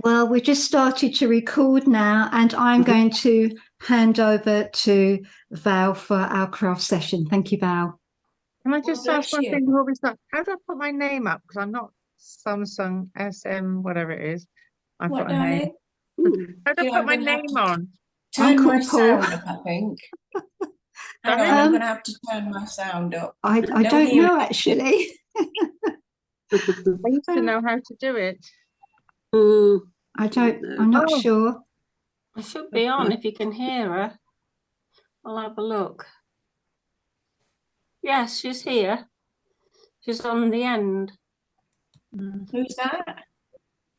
Well, we just started to record now, and I'm going to hand over to Val for our craft session. Thank you, Val. Can I Well, just ask bless one you. thing before we start? How do I put my name up? Because I'm not Samsung SM, whatever it is. I've What, got a name. darling? How do I put I'm my going to have name to on? I'm turn my called Paul. sound up, I think. Hang Sorry? on, I'm Um, going to have to turn my sound up. I Don't don't hear know actually. I used to know how to do it. I'm not Oh, sure. I should be on if you can hear her. I'll have a look. Yes, she's here. She's on the end. it. Who's that?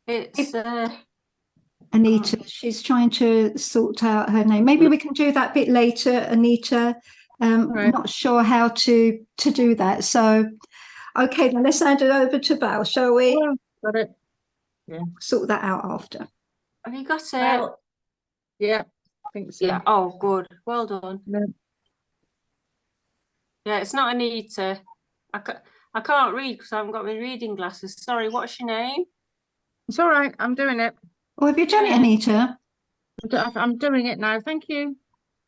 It's Anita, she's trying to sort out her name. Maybe we can do that bit later, Anita. right. Not sure how to do that. So, okay, then let's hand it over to Val, shall we? Oh, got it. Yeah. Sort that out after. have you got it? Well, Yeah, I think so. Yeah. Oh, good. Well done. No, Yeah, it's not Anita. I can't read because I haven't got my reading glasses. Sorry, what's your name? it's all right. I'm doing it. Oh, have you done it, Yeah. Anita? I'm doing it now. Thank you.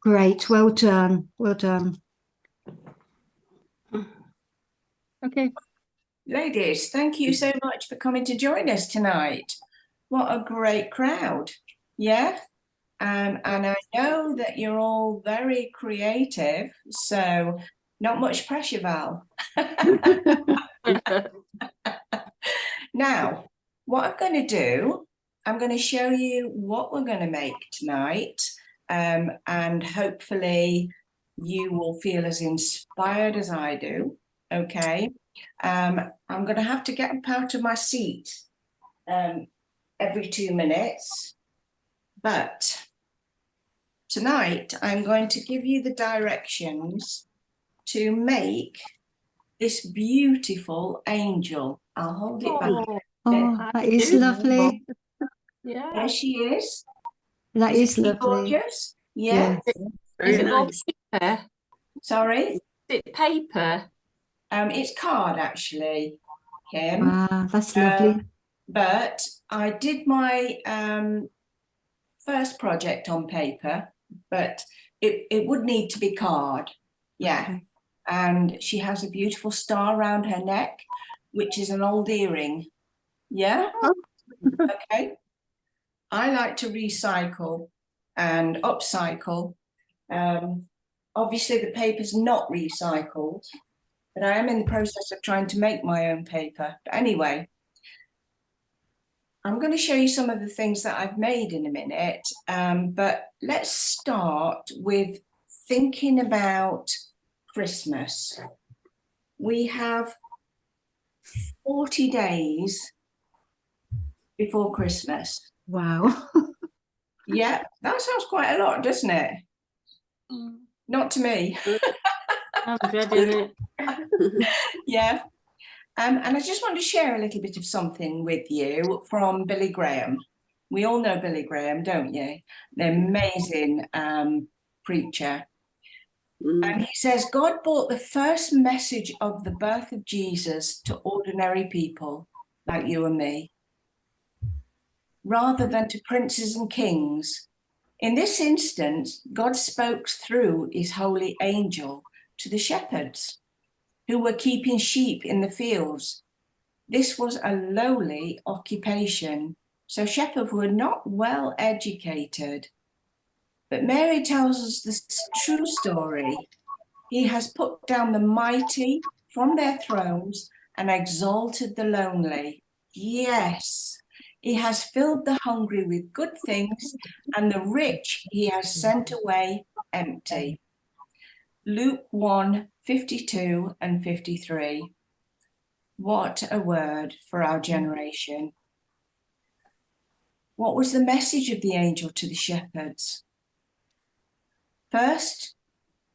Great. Well done. Well done. Okay. ladies, thank you so much for coming to join us tonight. What a great crowd. Yeah? And I know that you're all very creative, so not much pressure, Val. Now, what I'm going to do, I'm going to show you what we're going to make tonight, and hopefully you will feel as inspired as I do. Okay, I'm going to have to get up out of my seat every 2 minutes, but tonight I'm going to give you the directions to make this beautiful angel. I'll hold it back. Oh, that is lovely. Yeah. There she is. That Isn't is she lovely. gorgeous? Yeah. Yes. Is it all paper? Sorry. Is it paper? It's card actually, Kim. Wow, that's lovely. But I did my first project on paper, but it would need to be card. Yeah. Okay. And she has a beautiful star around her neck, which is an old earring. Yeah. Okay. I like to recycle and upcycle. Obviously the paper's not recycled, but I am in the process of trying to make my own paper. But anyway, I'm going to show you some of the things that I've made in a minute, but let's start with thinking about Christmas. We have 40 days before Christmas. Wow. Yeah, that sounds quite a lot, doesn't it? Not to me. I'm dreading it. Yeah. And I just want to share a little bit of something with you from Billy Graham. We all know Billy Graham, don't you? The amazing preacher. And he says, God brought the first message of the birth of Jesus to ordinary people like you and me, rather than to princes and kings. In this instance, God spoke through his holy angel to the shepherds who were keeping sheep in the fields. This was a lowly occupation, so shepherds were not well educated. But Mary tells us the true story. He has put down the mighty from their thrones and exalted the lonely. Yes, he has filled the hungry with good things, and the rich he has sent away empty. Luke 1:52 and 53. What a word for our generation. What was the message of the angel to the shepherds? First,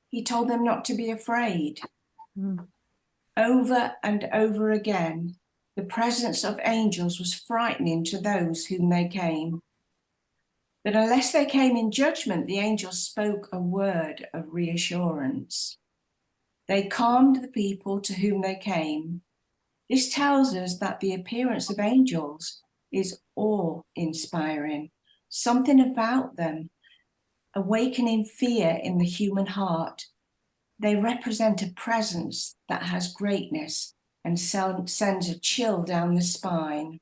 he told them not to be afraid. Over and over again, the presence of angels was frightening to those whom they came. But unless they came in judgment, the angels spoke a word of reassurance. They calmed the people to whom they came. This tells us that the appearance of angels is awe-inspiring. Something about them, awakening fear in the human heart. They represent a presence that has greatness and sends a chill down the spine.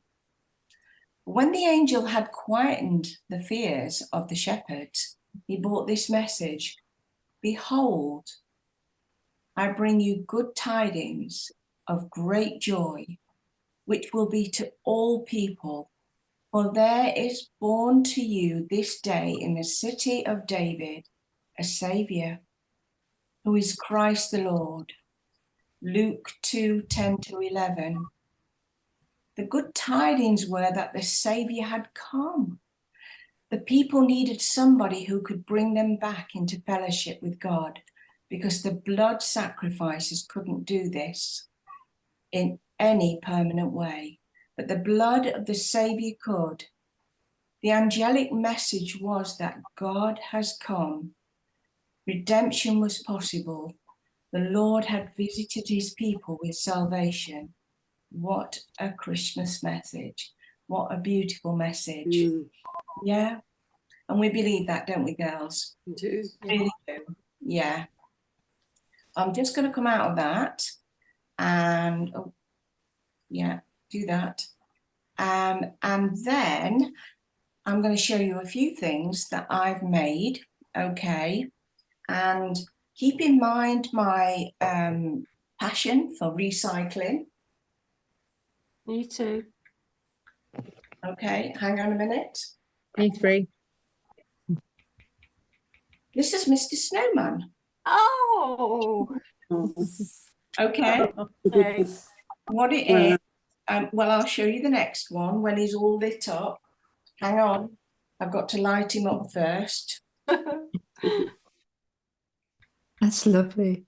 When the angel had quietened the fears of the shepherds, he brought this message: "Behold, I bring you good tidings of great joy, which will be to all people. For there is born to you this day in the city of David a Saviour, who is Christ the Lord." Luke 2:10-11. The good tidings were that the Saviour had come. The people needed somebody who could bring them back into fellowship with God, because the blood sacrifices couldn't do this in any permanent way. But the blood of the Saviour could. The angelic message was that God has come. Redemption was possible. The Lord had visited his people with salvation. What a Christmas message. What a beautiful message. Yeah. And we believe that, don't we, girls? We do. Really do. Yeah. I'm just going to come out of that and, oh, yeah, do that. And then I'm going to show you a few things that I've made, okay? And keep in mind my passion for recycling. Me too. Okay, hang on a minute. Me three. This is Mr. Snowman. Oh, Okay, okay. what it is, well, I'll show you the next one when he's all lit up. Hang on, I've got to light him up first. That's lovely.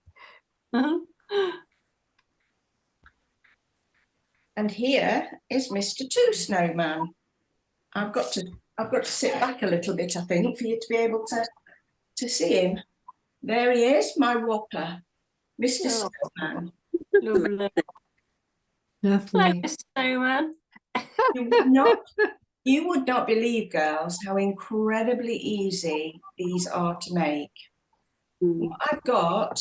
And here is Mr. Two Snowman. I've got to sit back a little bit, I think, for you to be able to see him. There he is, my whopper, Mr. Oh. Snowman. Lovely. Lovely. Hello, Snowman. You would not believe, girls, how incredibly easy these are to make. What I've got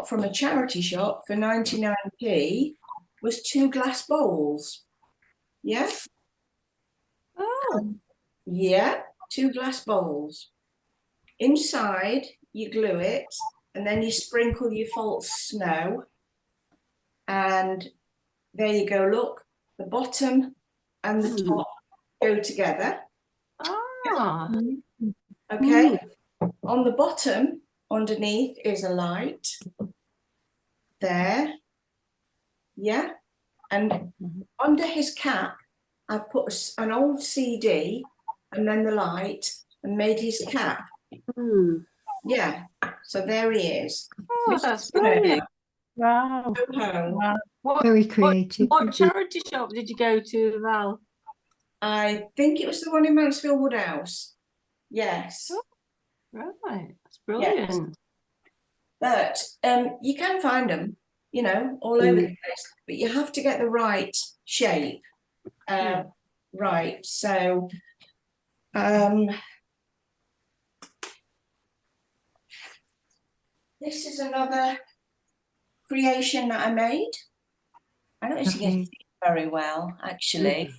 from a charity shop for 99p was 2 glass bowls. Yeah? Oh, Yeah, 2 glass bowls. Inside, you glue it, and then you sprinkle your false snow. And there you go, look, the bottom and the top go together. ah, Okay, on the bottom, underneath is a light. There, yeah, and under his cap, I put an old CD and then the light and made his cap. Yeah, so there he is. oh, that's brilliant. Wow. Go home. What, Very creative. what charity shop did you go to, Val? I think it was the one in Mansfield Woodhouse. Yes. Right, that's brilliant. But you can find them, you know, all over the place. But you have to get the right shape. Right. So this is another creation that I made. I don't know if you can see it very well, actually.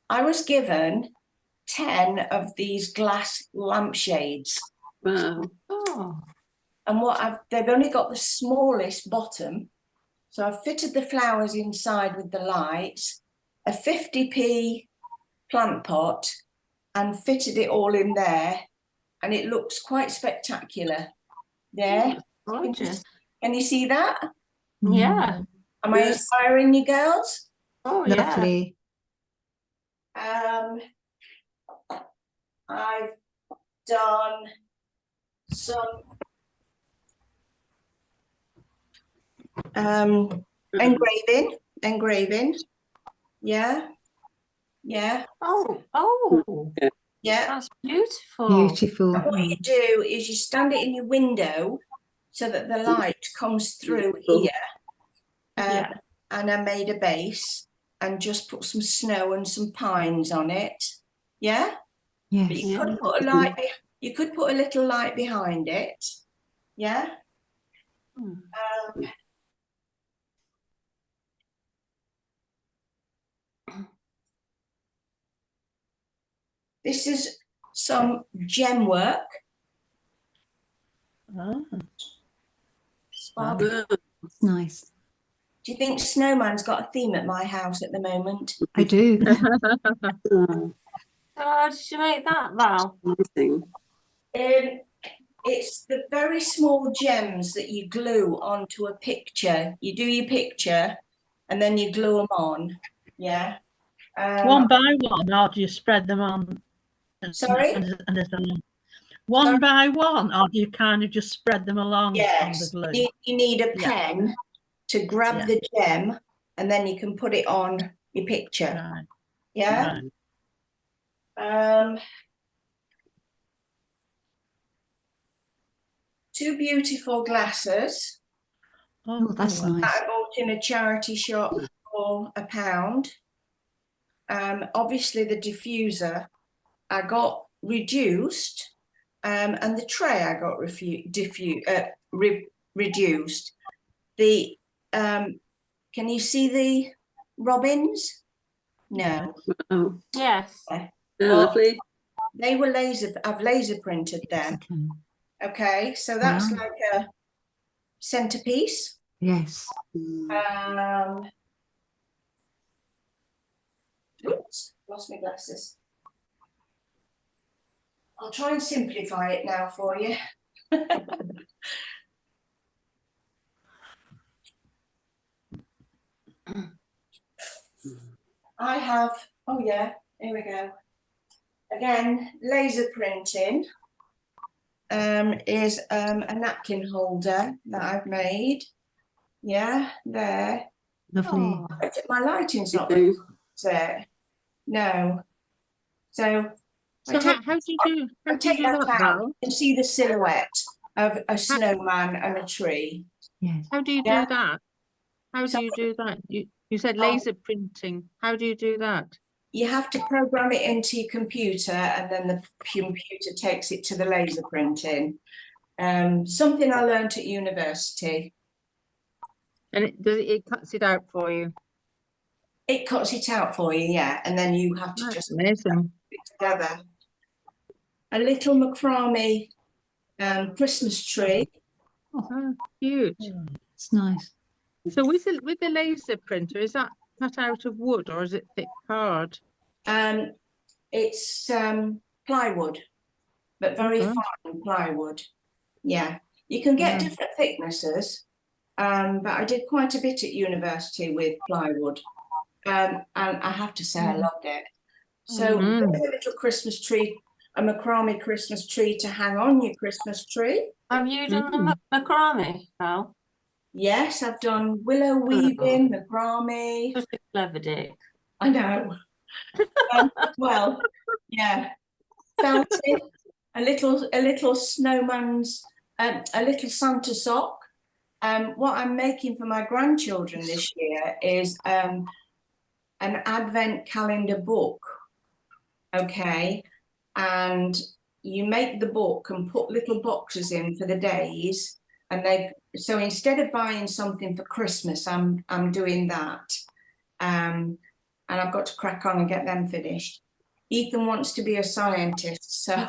I was given 10 of these glass lampshades. Wow. Oh, And they've only got the smallest bottom. So I've fitted the flowers inside with the lights, a 50p plant pot, and fitted it all in there. And it looks quite spectacular. There. gorgeous. Can you see that? Yeah. Am I inspiring you girls? Oh, yeah. Lovely. I've done some engraving. Yeah. Oh, Yeah. that's beautiful. Beautiful. What you do is you stand it in your window so that the light comes through here. Yeah. And I made a base, and just put some snow and some pines on it. Yeah? But Yes. you could put a light, you could put a little light behind it. Yeah? Hmm. This is some gem work. Oh, Sparkly. It's nice. Do you think Snowman's got a theme at my house at the moment? I do. So how did you make that, Val? It's the very small gems that you glue onto a picture. You do your picture and then you glue them on. Yeah. one by one, or do you spread them on? Sorry? And there's a one by one, or do you kind of just spread them along on the Yes. glue? You need a Yeah. pen to grab Yeah. the gem and then you can put it on your picture. Right. Yeah. Right. Two beautiful glasses Oh, that's wow. that nice. I bought in a charity shop for £1. Obviously the diffuser I got reduced, and the tray I got reduced. The can you see the robins? No. Oh, Yes. Well, lovely. they were I've laser printed them. Okay. Okay, so that's Wow. like a centerpiece. Yes. Oops, lost my glasses. I'll try and simplify it now for you. I have, oh yeah, here we go. Again, laser printing is a napkin holder that I've made. Yeah, there. Lovely. Oh, My lighting's not Okay. there. No. So So how do you do I take that that, out. Val? You can see the silhouette of a snowman and a tree. Yes. How do you Yeah. do that? How So- do you do that? You said laser printing. How do you do that? You have to program it into your computer and then the computer takes it to the laser printing. Something I learned at university. And it cuts it out for you. It cuts it out for you, yeah, and then you have to That's just amazing. put it together. A little macrame Christmas tree. Oh, cute. It's nice. So with the laser printer, is that cut out of wood or is it thick card? It's plywood, but very Okay. fine plywood. Yeah, you can get Yeah. different thicknesses, but I did quite a bit at university with plywood, and I have to say I loved it. So there's a little Christmas tree, a macrame Christmas tree to hang on your Christmas tree. have you done the macrame, Val? Yes, I've done willow weaving, macrame. Such a clever dick. I know. Well, yeah, felted, a little snowman's, a little Santa sock. What I'm making for my grandchildren this year is an advent calendar book. Okay, and you make the book and put little boxes in for the days, and so instead of buying something for Christmas, I'm doing that. And I've got to crack on and get them finished. Ethan wants to be a scientist, so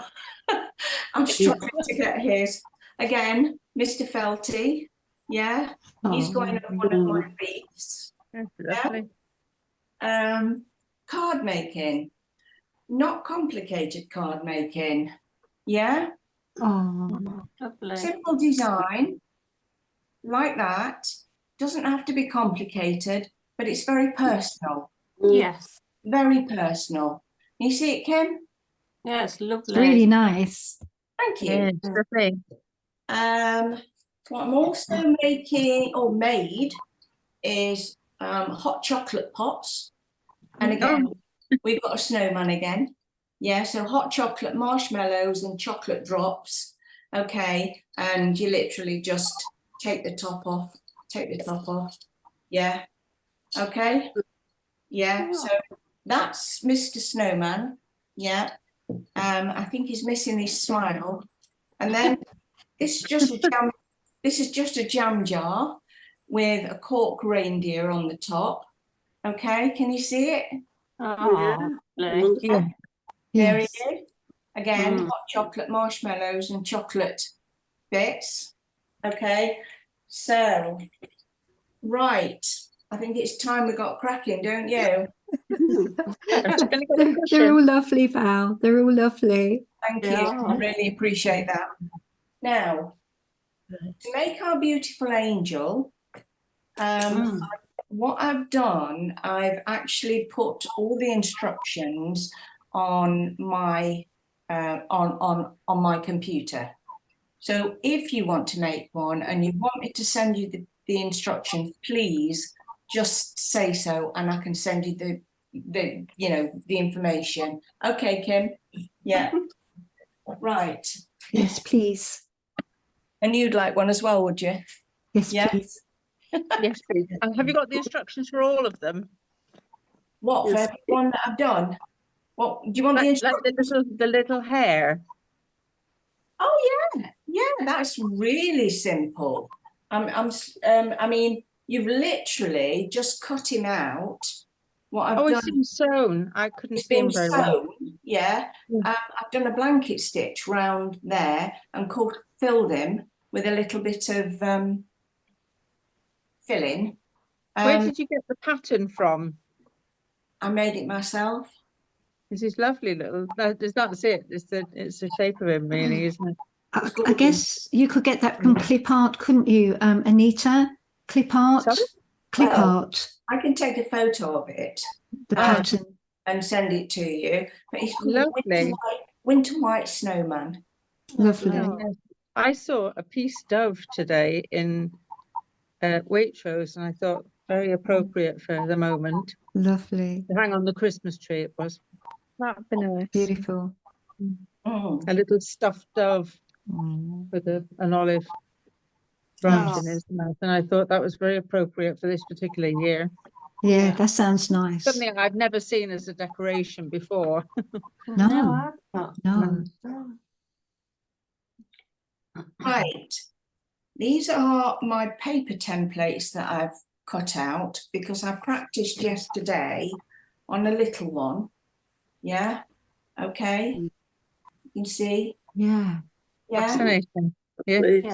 I'm struggling to get his. Again, Mr. Felty, yeah, he's Oh, going up one of my wreaths. That's lovely. Card making, not complicated card making, yeah, oh, Lovely. simple design, like that. Doesn't have to be complicated, but it's very personal. Yes. Very personal. You see it, Kim? Yes, it's lovely. really nice. Thank you. Yeah, it's lovely. What I'm also making or made is hot chocolate pots. And again, we've got a snowman again. Yeah, so hot chocolate, marshmallows and chocolate drops. Okay, and you literally just take the top off. Yeah, okay. Yeah, Oh. so that's Mr. Snowman. Yeah. I think he's missing his smile. And then this is just a jam, this is just a jam jar with a cork reindeer on the top. Okay, can you see it? Oh, lovely. Yeah. There he Yes. is. Again, Mm. hot chocolate marshmallows and chocolate bits. Okay, so right, I think it's time we got cracking, don't you? I'm just going to get a They're cushion. all lovely, Val. They're all lovely. Thank you. Yeah. I really appreciate that. Now, to make our beautiful angel, Mm. what I've done, I've actually put all the instructions on my on my computer. So if you want to make one and you want me to send you the instructions, please just say so, and I can send you the the information. Okay, Kim? Yeah. Right. Yes, please. And you'd like one as well, would you? Yes, Yeah. please. Yes, please. And have you got the instructions for all of them? What, for Yes. everyone that I've done? What do you want the Like instructions? the little hair. Oh yeah, that's really simple. I mean, you've literally just cut him out. What I've Oh, done, it's been sewn. I couldn't it's see him been very well. sewn, yeah. Mm. I've done a blanket stitch round there and filled him with a little bit of filling. Where did you get the pattern from? I made it myself. This is lovely little. That's it. It's the shape of him, really, isn't it? I guess you could get that from clip art, couldn't you, Anita? Clip art. Sorry? Clip Well, art. I can take a photo of it The Ah. pattern. and send it to you. But it's called Lovely. Winter White Snowman. Lovely. Oh, yes. I saw a peace dove today in Waitrose, and I thought very appropriate for the moment. Lovely. To hang on the Christmas tree, it was. That'd be nice. Beautiful. Mm. A little stuffed dove Mm. with an olive branch Oh. in his mouth, and I thought that was very appropriate for this particular year. Yeah, that sounds nice. Something I've never seen as a decoration before. No. I've not. No. Right. These are my paper templates that I've cut out because I practiced yesterday on a little one. Yeah. Okay. You can see. Yeah. Yeah. Fascinating. Yeah.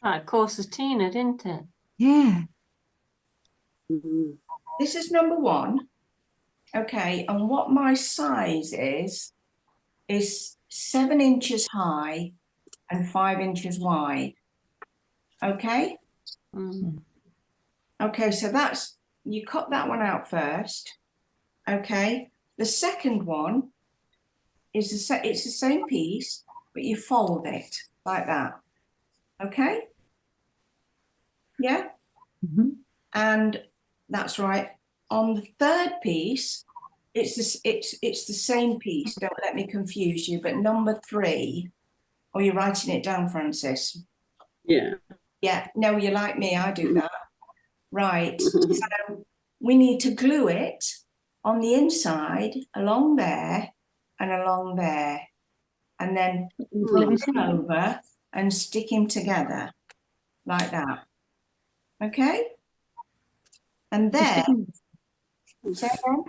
Right, course of Tina, didn't it? Yeah. This is number 1. Okay. And what my size is 7 inches high and 5 inches wide. Okay. Mm. Okay, so that's, you cut that one out first. Okay, the second one is it's the same piece, but you fold it like that. Okay. Yeah. Mhm. And that's right. On the third piece, it's the same piece. Don't let me confuse you. But number 3, or you're writing it down, Francis. Yeah. Yeah. No, you're like me. I do that. Right. So we need to glue it on the inside along there and along there, and then flip him over and stick him together like that. Okay. And then say again.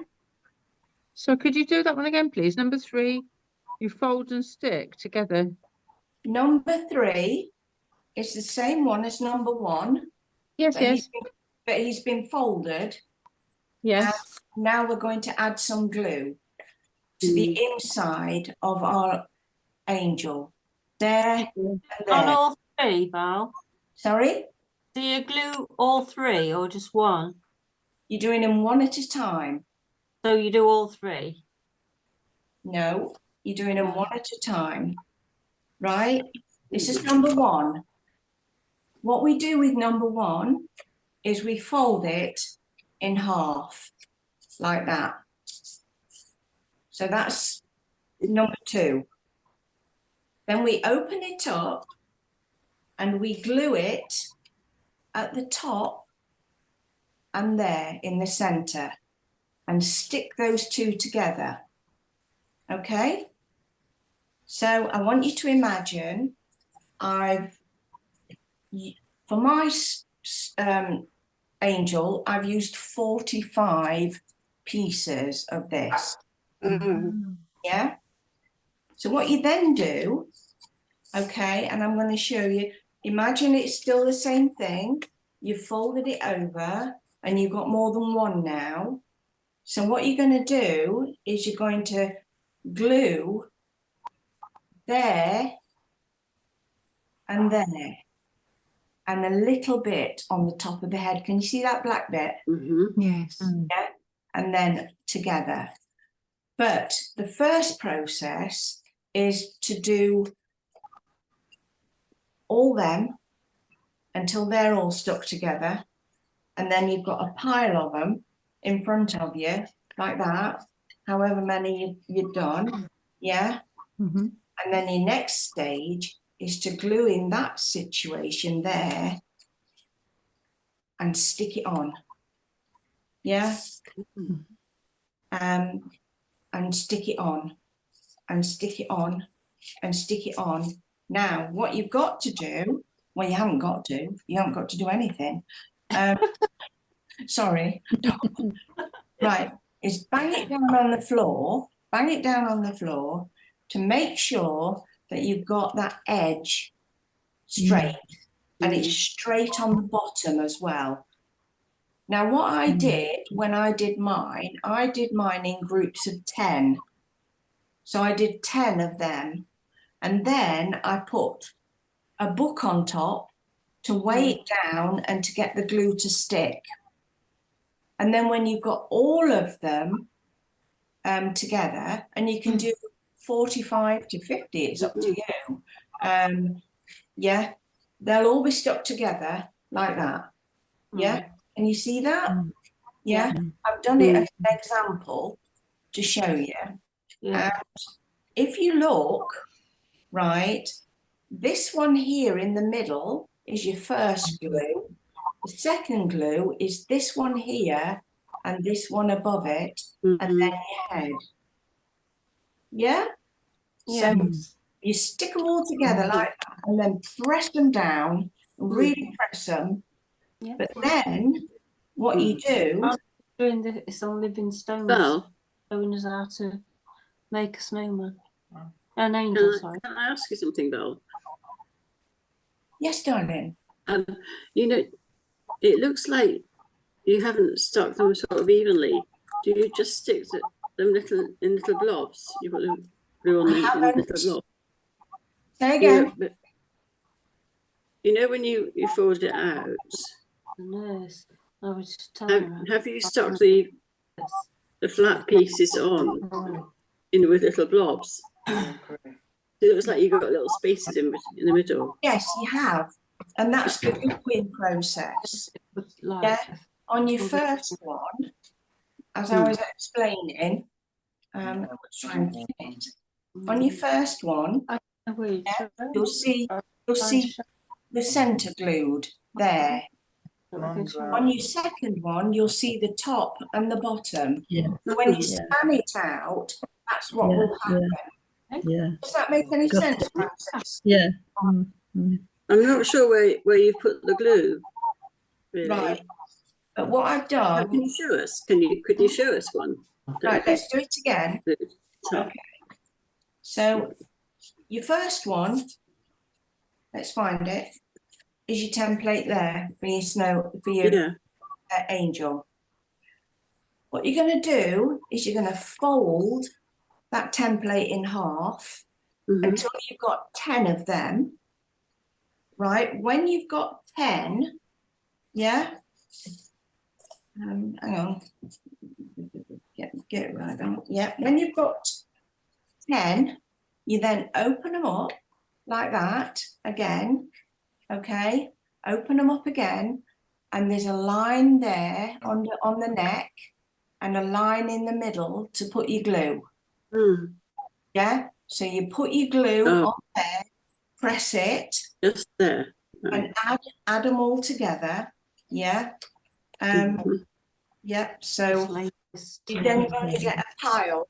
So could you do that one again, please? Number 3, you fold and stick together. Number 3 is the same one as number 1. Yes, But he's been folded. yes. Now we're going to add some glue to the inside of our angel. There and On there. all 3, Val? Sorry? Do you glue all 3 or just one? You're doing them one at a time. So you do all 3? No, you're doing them one at a time. Right? This is number 1. What we do with number 1 is we fold it in half like that. So that's number 2. Then we open it up and we glue it at the top and there in the center, and stick those two together. Okay? So I want you to imagine for my angel, I've used 45 pieces of this. Yeah? So what you then do, okay, and I'm going to show you, imagine it's still the same thing. You've folded it over and you've got more than one now. So what you're going to do is you're going to glue there and there and a little bit on the top of the head. Can you see that black bit? Yes. Yeah, and then together. But the first process is to do all them until they're all stuck together, and then you've got a pile of them in front of you like that, however many you've done. Yeah. Mm-hmm. And then your next stage is to glue in that situation there and stick it on. Yeah. And stick it on and stick it on and stick it on. Now, what you've got to do, well, you haven't got to do anything. Sorry. Right, is bang it down on the floor, to make sure that you've got that edge straight, and it's straight on the bottom as well. Now, what I did when I did mine in groups of 10. So I did 10 of them, and then I put a book on top to weigh it down and to get the glue to stick. And then when you've got all of them together, and you can do 45 to 50, it's up to you. Yeah, they'll all be stuck together like that. Yeah, and you see that? Yeah, I've done it as an example to show you. Yeah. If you look, right, this one here in the middle is your first glue. The second glue is this one here and this one above it, and then your head. Yeah? So you stick them all together like that and then press them down, really press them. Yeah. But then what you do... Doing this on living stones, Well, showing us how to make a snowman. An angel, sorry. can I ask you something, Val? Yes, darling. You know, it looks like you haven't stuck them sort of evenly. Do you just stick them in little blobs? You put them glue on them in little blobs. Say again. You know when you fold it out. The nurse. I was just telling her. Have you stuck the flat pieces on with little blobs? It looks like you've got little spaces in the middle. Yes, you have. And that's the gluing process. Yeah. On your first one, as I was explaining, on your first one, you'll see the centre glued there. On your second one, you'll see the top and the bottom. Yeah. When you span it out, that's what will happen. Yeah. Does that make any sense? Yeah. I'm not sure where you put the glue. Really. Right. But what I've done... Can you show us? Could you show us one? Right, let's do it again. Okay. So your first one, let's find it, is your template there for your angel. What you're going to do is you're going to fold that template in half until you've got 10 of them. Right, when you've got 10, yeah, hang on, get it right on. Yeah, when you've got 10, you then open them up like that again. Okay, open them up again, and there's a line there on the neck and a line in the middle to put your glue. Yeah, so you put your glue on there, press it, just there, and add them all together. Yeah, Yeah, so you're then going to get a pile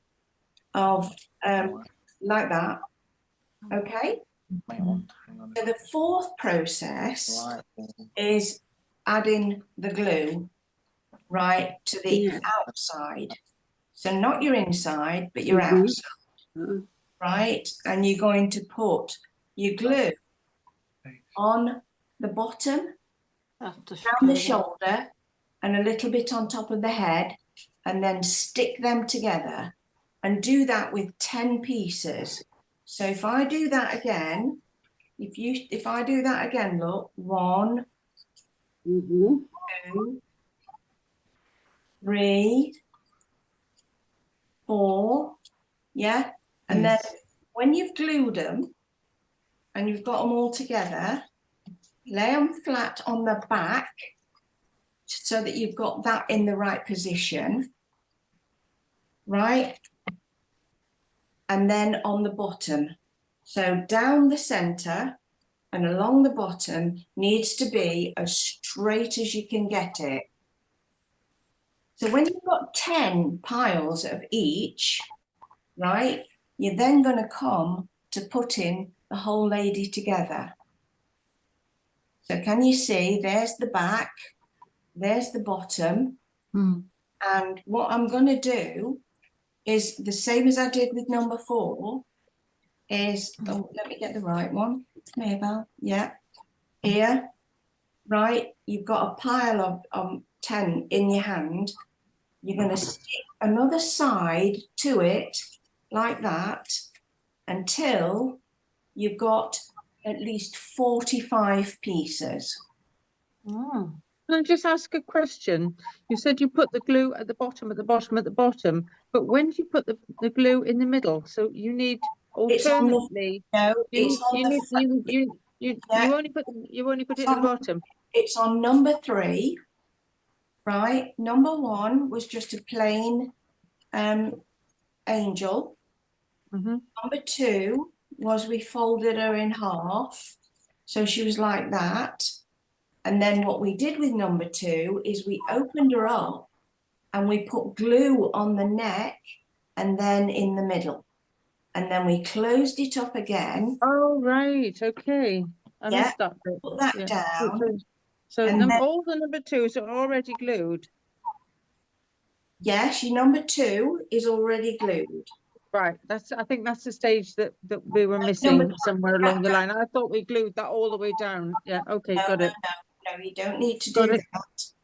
of like that. Okay. So the fourth process is adding the glue right to the outside. So not your inside, but your outside, right? And you're going to put your glue on the bottom, down the shoulder, and a little bit on top of the head, and then stick them together, and do that with 10 pieces. So if I do that again, if I do that again, look, 1, 2, 3, 4, yeah, and then when you've glued them and you've got them all together, lay them flat on the back so that you've got that in the right position, right? And then on the bottom, so down the center and along the bottom needs to be as straight as you can get it. So when you've got 10 piles of each, right, you're then going to come to putting the whole lady together. So can you see, there's the back, there's the bottom, and what I'm going to do is the same as I did with number 4 is, oh, let me get the right one, Mabel, yeah, here, right, you've got a pile of 10 in your hand, you're going to stick another side to it like that until you've got at least 45 pieces. Can I just ask a question? You said you put the glue at the bottom, at the bottom, at the bottom, but when do you put the glue in the middle? So you need alternately. You only put it at the bottom. It's on number 3, right? Number 1 was just a plain angel. Number 2 was we folded her in half, so she was like that. And then what we did with number 2 is we opened her up and we put glue on the neck and then in the middle. And then we closed it up again. Oh, right. Okay. I missed that bit. Put that down. So all the number 2s are already glued. Yes, your number 2 is already glued. Right. I think that's the stage that we were missing somewhere along the line. I thought we glued that all the way down. Yeah. Okay. Got it. No, you don't need to do that.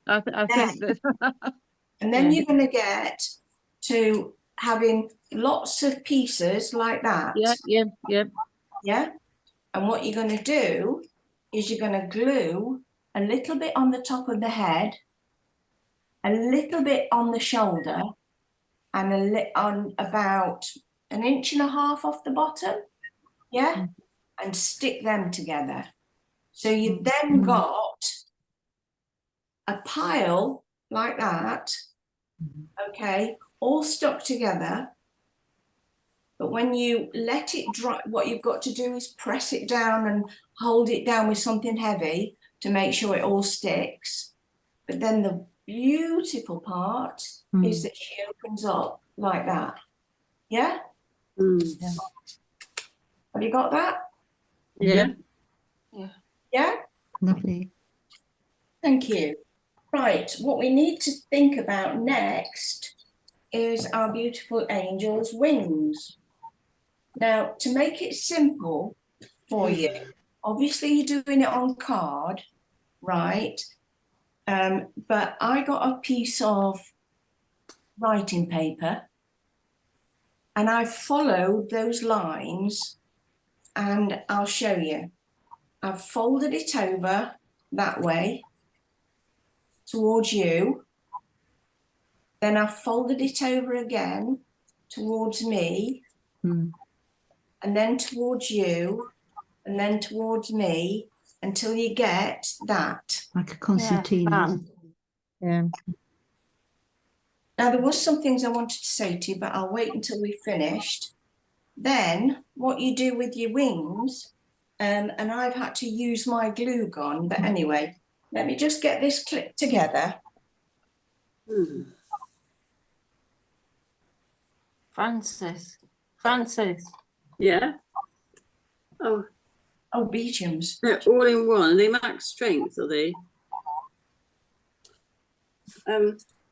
I think that. And then you're going to get to having lots of pieces like that. Yeah. And what you're going to do is you're going to glue a little bit on the top of the head, a little bit on the shoulder, and on about 1.5 inches off the bottom. Yeah. And stick them together. So you then got a pile like that, okay, all stuck together. But when you let it dry, what you've got to do is press it down and hold it down with something heavy to make sure it all sticks. But then the beautiful part is that she opens up like that. Yeah? Have you got that? Yeah. Yeah? Lovely. Thank you. Right, what we need to think about next is our beautiful angel's wings. Now, to make it simple for you, obviously you're doing it on card, right? But I got a piece of writing paper and I followed those lines and I'll show you. I've folded it over that way towards you. Then I've folded it over again towards me. And then towards you. And then towards me until you get that. Like a concertina. Yeah. Now, there was some things I wanted to say to you, but I'll wait until we've finished. Then what you do with your wings, and I've had to use my glue gun, but anyway, let me just get this clip together. Hmm. Francis. Yeah. Oh, Oh, Beecham's. they're all in one. Are they max strength, are they?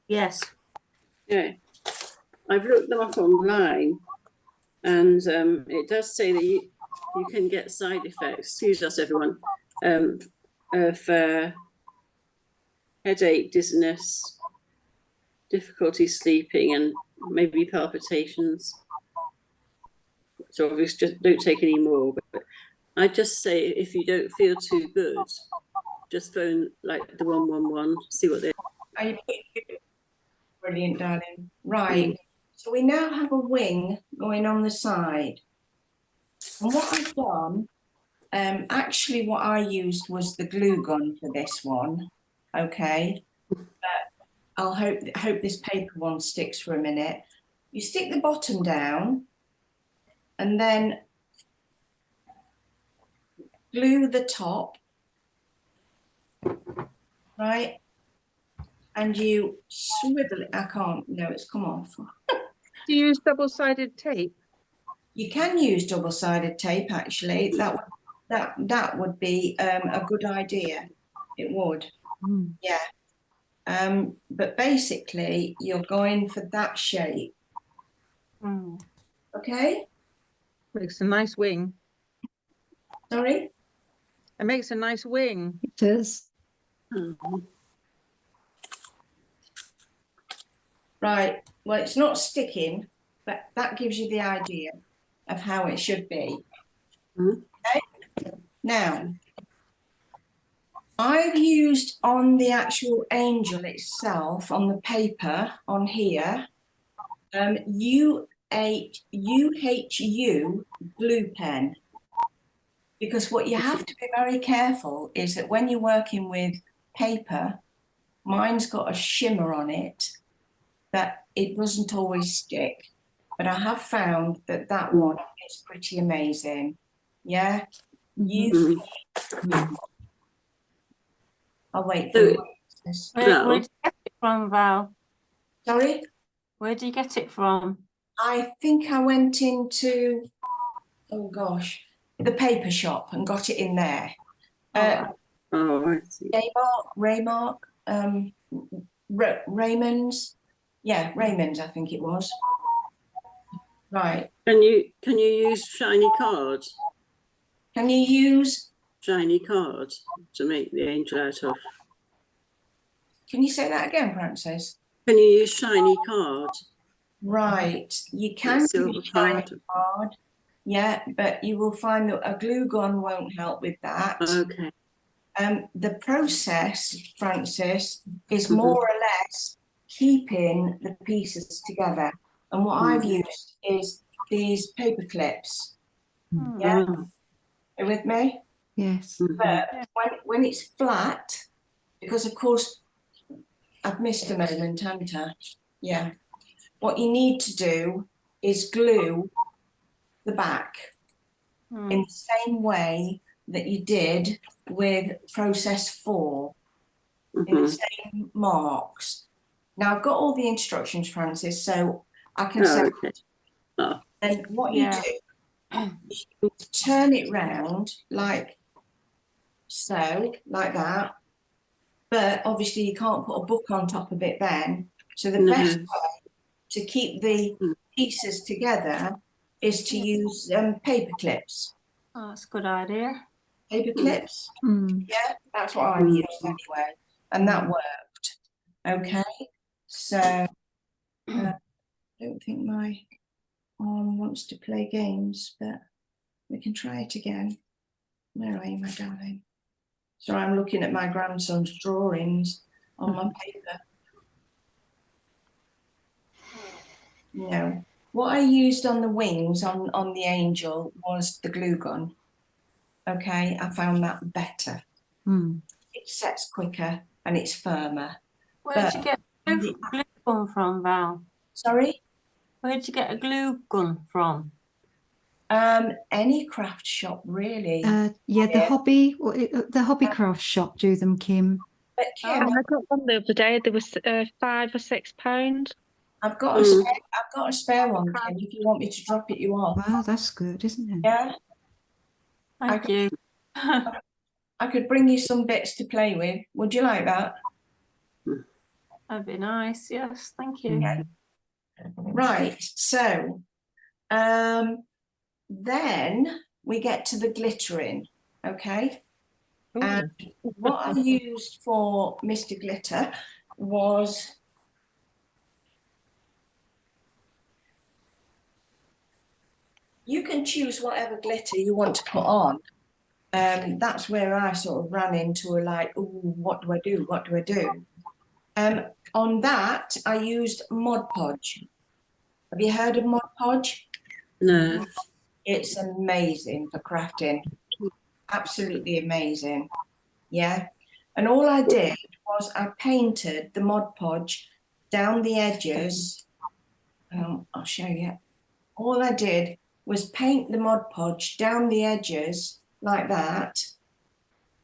Yes. Yeah. I've looked them up online, and it does say that you can get side effects. Excuse us, everyone. Of headache, dizziness, difficulty sleeping, and maybe palpitations. So obviously, just don't take any more. But I just say, if you don't feel too good, just phone like the 111. See what they. Are you brilliant, darling? Right. So we now have a wing going on the side. And what I've done, actually what I used was the glue gun for this one. Okay. I'll hope this paper one sticks for a minute. You stick the bottom down and then glue the top, right? And you swivel it. I can't, no, it's come off. Do you use double-sided tape? You can use double-sided tape, actually. That would be a good idea. It would. Yeah. But basically, you're going for that shape. Okay? Makes a nice wing. Sorry? It makes a nice wing. It does. Right. Well, it's not sticking, but that gives you the idea of how it should be. Okay? Now, I've used on the actual angel itself, on the paper on here, UHU glue pen. Because what you have to be very careful is that when you're working with paper, mine's got a shimmer on it that it doesn't always stick. But I have found that that one is pretty amazing. Yeah. I'll wait for you. Where did you get it from, Val? Sorry? Where do you get it from? I think I went into, oh gosh, the paper shop and got it in there. Oh, I see. Raymond's. Yeah, Raymond's, I think it was. Right. Can you use shiny cards? Can you use? Shiny cards to make the angel out of. Can you say that again, Frances? Can you use shiny cards? Right. You can use Silver shiny card. Yeah, but you will find that a glue gun won't help with that. Okay. The process, Frances, is more or less keeping the pieces together. And what I've used is these paper clips. Yeah, are you with me? Yes. But when it's flat, because of course I've missed a moment, haven't I? Yeah. What you need to do is glue the back in the same way that you did with process 4, in the same marks. Now I've got all the instructions, Frances, so I can say. And what you do is you turn it round like so, like that. But obviously you can't put a book on top of it then. So the best way to keep the pieces together is to use paper clips. Oh, that's a good idea. Paper clips. Yeah, that's what I've used anyway. And that worked. Okay. So I don't think my arm wants to play games, but we can try it again. Where are you, my darling? So I'm looking at my grandson's drawings on my paper. No. What I used on the wings on the angel was the glue gun. Okay, I found that better. It sets quicker and it's firmer. Where'd you get a glue gun from, Val? Sorry? Where'd you get a glue gun from? Any craft shop really. Yeah, the hobby craft shop do them, Kim. But Kim, I got one the other day. There was £5 or £6. I've got a spare, I've got a spare one, Kim, if you want me to drop it you off. Wow, that's good, isn't it? Yeah, Thank you. I could bring you some bits to play with. Would you like that? That'd be nice. Yes, thank you. Yeah. Right, so then we get to the glittering, okay? And what I used for Mr. Glitter was you can choose whatever glitter you want to put on. That's where I sort of ran into like, oh, what do I do? What do I do? On that, I used Mod Podge. Have you heard of Mod Podge? No. It's amazing for crafting. Absolutely amazing. Yeah. And all I did was I painted the Mod Podge down the edges. I'll show you. All I did was paint the Mod Podge down the edges like that.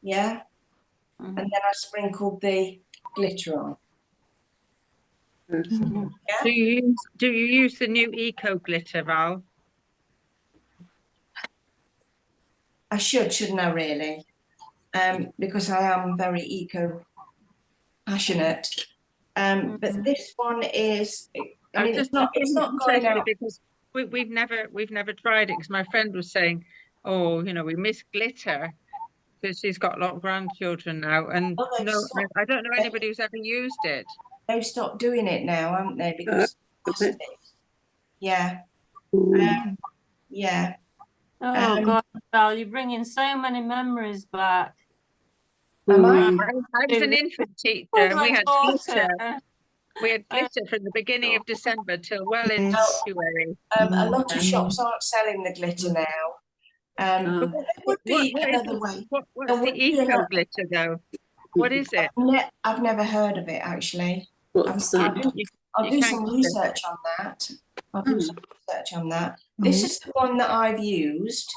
Yeah. And then I sprinkled the glitter on. Yeah. Do you use the new eco glitter, Val? I shouldn't I really? Because I am very eco passionate. But this one is, I mean, it's not going out. Because we've never tried it, because my friend was saying, oh, you know, we miss glitter because she's got a lot of grandchildren now, and I don't know anybody who's ever used it. They've stopped doing it now, haven't they? Because yeah. Yeah. Oh God, Val, you're bringing so many memories back. Am I? I was an infant teacher, and we had glitter. We had glitter from the beginning of December till well into February. A lot of shops aren't selling the glitter now. But there would be another way. What's the eco glitter though? What is it? I've never heard of it actually. What's that? I'll do some research on that. This is the one that I've used,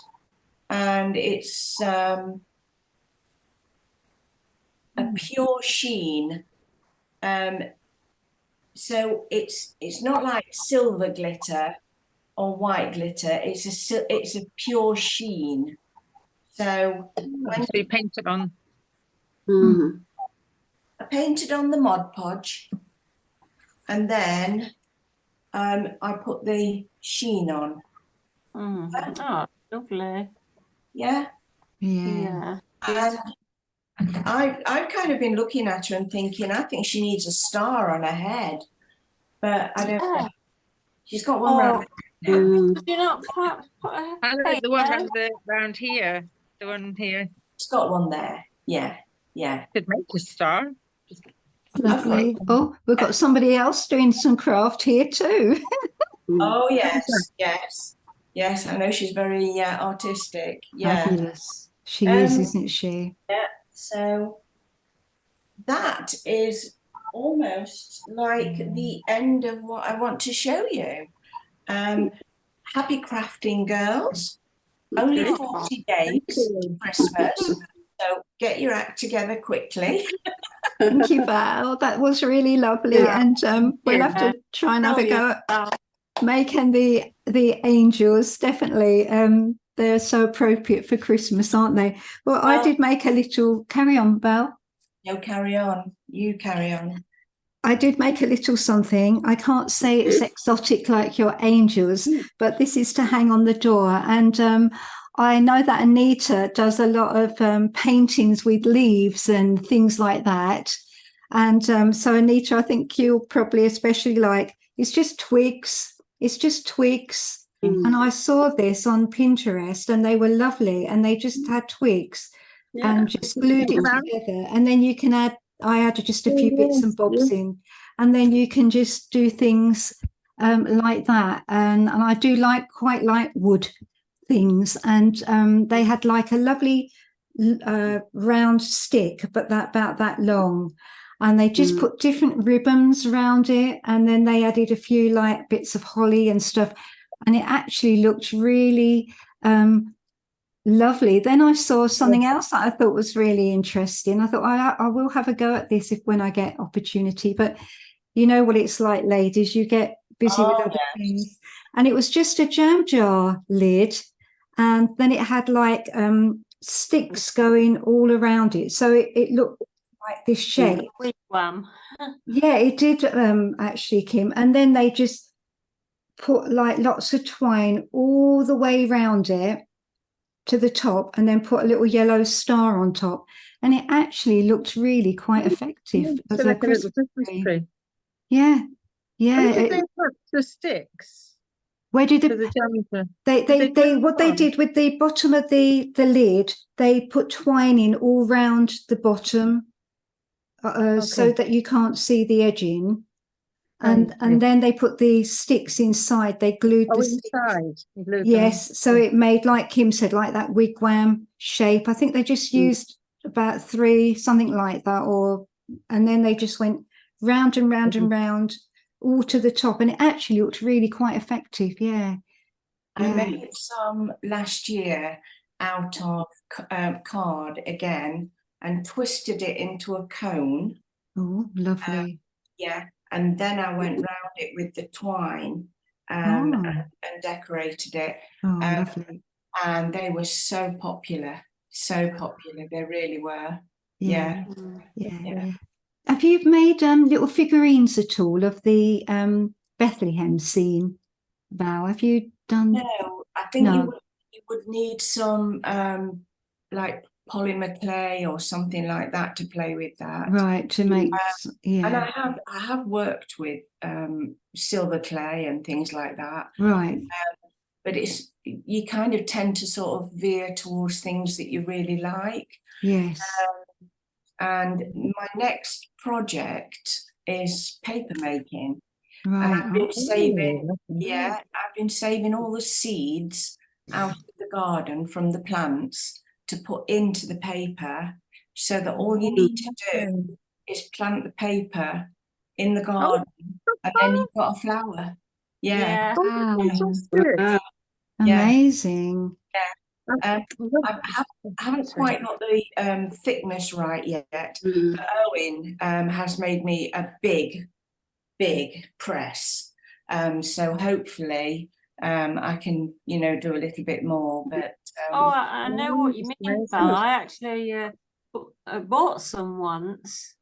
and it's a pure sheen. So it's not like silver glitter or white glitter. It's a pure sheen. So when you paint it on, I painted on the Mod Podge, and then I put the sheen on. Oh, lovely. Yeah. Yeah. And I've kind of been looking at her and thinking, I think she needs a star on her head, but I don't know. She's got one round. Do you not perhaps put a the one round here, the one here. She's got one there. Yeah. Could make a star. Lovely. Oh, we've got somebody else doing some craft here too. Oh yes. I know she's very artistic. Yeah. Fabulous. She is, isn't she? Yeah. So that is almost like the end of what I want to show you. Happy crafting, girls. Only 40 days to Christmas. So get your act together quickly. Thank you, Val. That was really lovely. And we'll have to try and have a go at making the angels. Definitely. They're so appropriate for Christmas, aren't they? Well, I did make a little, carry on, Val. No, carry on. You carry on. I did make a little something. I can't say it's exotic like your angels, but this is to hang on the door. And I know that Anita does a lot of paintings with leaves and things like that. And so, Anita, I think you'll probably especially like, it's just twigs. It's just twigs. And I saw this on Pinterest and they were lovely. And they just had twigs and just glued it together. And then you can I added just a few bits and bobs in. And then you can just do things like that. And I do quite like wood things. And they had like a lovely round stick, but about that long. And they just put different ribbons around it. And then they added a few like bits of holly and stuff. And it actually looked really Lovely. Then I saw something else that I thought was really interesting. I thought I will have a go at this if when I get opportunity. But you know what it's like, ladies. You get busy with Oh, other yes. things. And it was just a jam jar lid, and then it had like sticks going all around it. So it looked like this shape. Wigwam. Yeah, it did actually, Kim. And then they just put like lots of twine all the way around it to the top, and then put a little yellow star on top. And it actually looked really quite effective So as a like a little Christmas Christmas tree. tree. Yeah, yeah. Where did they put the sticks Where did to the it? jam jar? They Did glue them what they on? did with the bottom of the lid, they put twine in all round the bottom, so Okay. that you can't see the edging. Right, And then they put the sticks inside. They glued oh, the sticks. inside. You glued them. Yes, so it made, like Kim said, like that wigwam shape. I think they just used about 3, something like that, and then they just went round and round and round, all to the top, and it actually looked really quite effective. Yeah, I yeah. made some last year out of card again and twisted it into a cone. Oh, lovely. Yeah, and then I went round it with the twine Oh. and decorated it. Oh, lovely. And they were so popular, they really were. Yeah, Mm. yeah, Yeah. yeah. Have you made little figurines at all of the Bethlehem scene, Val? Have you done? No, I think No. you would need some like polymer clay or something like that to play with that. Right, to make, And yeah, I have worked with silver clay and things like that. right, But you kind of tend to sort of veer towards things that you really like. yes, And my next project is paper making. And right. I've been saving, Oh, yeah, I've been saving all the seeds out of the garden from the plants to put into the paper, so that all you need to do is plant the paper in the garden, and then you've got a flower. Yeah, Yeah. Wow, fantastic. Wow. amazing. I haven't quite got the thickness right yet. Mm. But Owen has made me a big press. So hopefully I can, do a little bit more. But Oh, I know what you mean, amazing. Val. I actually bought some once,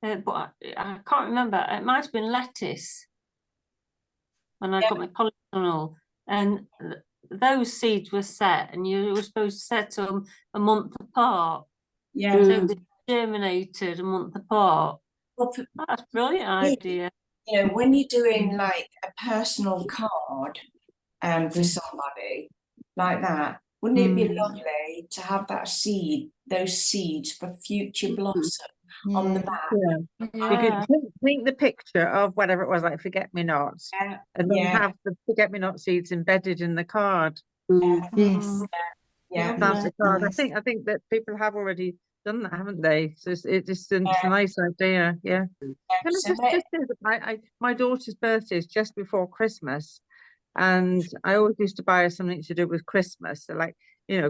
but I can't remember. It might have been lettuce when I got my polytunnel, and those seeds were set, and you were supposed to set them a month apart. yeah, So they germinated a month apart. well, That's a brilliant idea. when you're doing like a personal card for somebody like that, wouldn't it be lovely to have those seeds for future blossom on the Yeah. back? Yeah. You Yeah. could paint the picture of whatever it was, like forget-me-nots, Yeah, and then yeah, have the forget-me-not seeds embedded in the card. Mm. Yes. yeah. That's the card. Nice. I think that people have already done that, haven't they? So it's a nice idea. Yeah. Can I So just say that my daughter's birthday is just before Christmas, and I always used to buy her something to do with Christmas, so like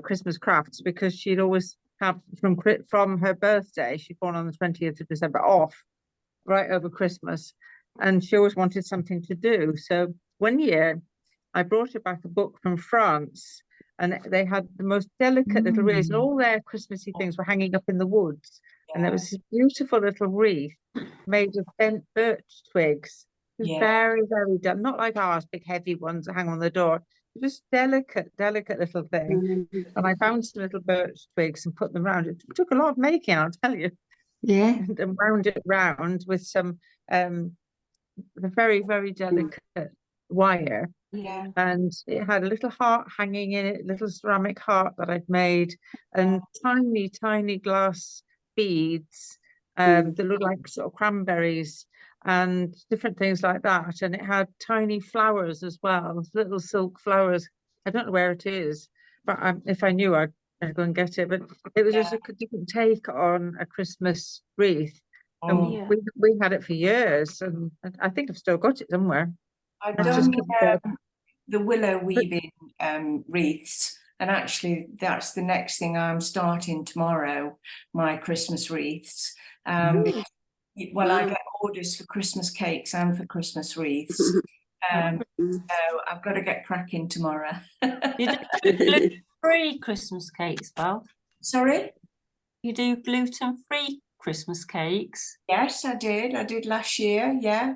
Christmas crafts, because she'd always have from her birthday. She's born on the 20th of December off right over Christmas, and she always wanted something to do. So one year, I brought her back a book from France, and they had the most delicate little wreaths, and all their Christmassy things were hanging up in the woods. And there was this beautiful little wreath made of bent birch twigs. It was very, very done, not like ours, big heavy ones that hang on the door. It was delicate little thing. And I found some little birch twigs and put them around. It took a lot of making, I'll tell you. Yeah. And wound it round with some very, very delicate wire. Yeah. And it had a little heart hanging in it, a little ceramic heart that I'd made, and tiny glass beads that looked like sort of cranberries and different things like that. And it had tiny flowers as well, little silk flowers. I don't know where it is, but if I knew, I'd go and get it. But it was just a different take on a Christmas wreath. And Yeah. we had it for years, and I think I've still got it somewhere. I've It's just done kept there. the willow weaving wreaths And actually, that's the next thing I'm starting tomorrow, my Christmas wreaths. Well, I get orders for Christmas cakes and for Christmas wreaths. So I've got to get cracking tomorrow. You do gluten-free Christmas cakes, Val? Sorry? You do gluten-free Christmas cakes? Yes, I did. I did last year, yeah.